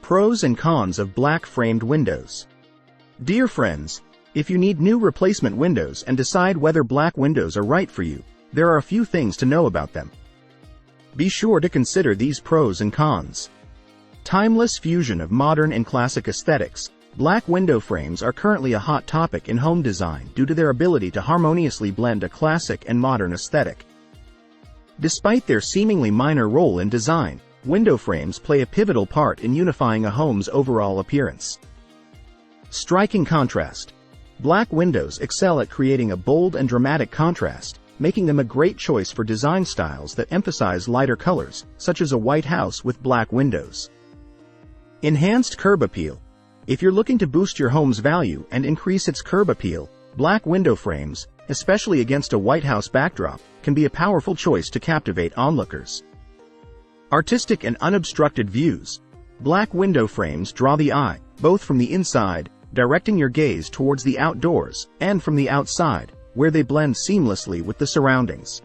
Pros and cons of black framed windows. Dear friends, if you need new replacement windows and decide whether black windows are right for you, there are a few things to know about them. Be sure to consider these pros and cons. Timeless fusion of modern and classic aesthetics. Black window frames are currently a hot topic in home design due to their ability to harmoniously blend a classic and modern aesthetic. Despite their seemingly minor role in design, window frames play a pivotal part in unifying a home's overall appearance. Striking contrast. Black windows excel at creating a bold and dramatic contrast, making them a great choice for design styles that emphasize lighter colors, such as a white house with black windows. Enhanced curb appeal. If you're looking to boost your home's value and increase its curb appeal, black window frames, especially against a white house backdrop, can be a powerful choice to captivate onlookers. Artistic and unobstructed views. Black window frames draw the eye, both from the inside, directing your gaze towards the outdoors, and from the outside, where they blend seamlessly with the surroundings.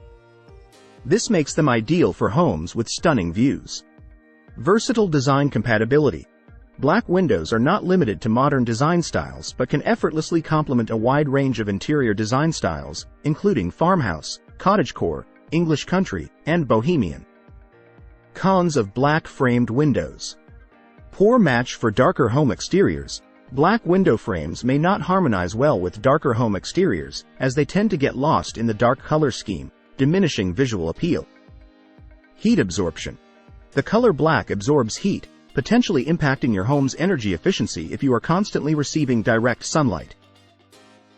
This makes them ideal for homes with stunning views. Versatile design compatibility. Black windows are not limited to modern design styles but can effortlessly complement a wide range of interior design styles, including farmhouse, cottagecore, English country, and bohemian. Cons of black framed windows. Poor match for darker home exteriors. Black window frames may not harmonize well with darker home exteriors, as they tend to get lost in the dark color scheme, diminishing visual appeal. Heat absorption. The color black absorbs heat, potentially impacting your home's energy efficiency if you are constantly receiving direct sunlight.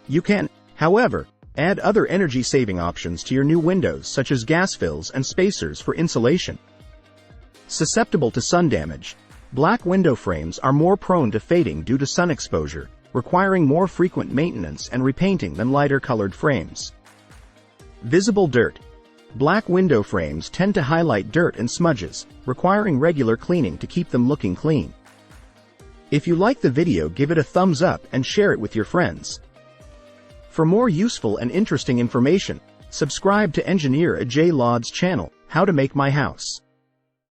You can, however, add other energy-saving options to your new windows such as gas fills and spacers for insulation. Susceptible to sun damage. Black window frames are more prone to fading due to sun exposure, requiring more frequent maintenance and repainting than lighter-colored frames. Visible dirt. Black window frames tend to highlight dirt and smudges, requiring regular cleaning to keep them looking clean. If you like the video, give it a thumbs up and share it with your friends. For more useful and interesting information, subscribe to Engineer Ajay Lod's channel, How to Make My House.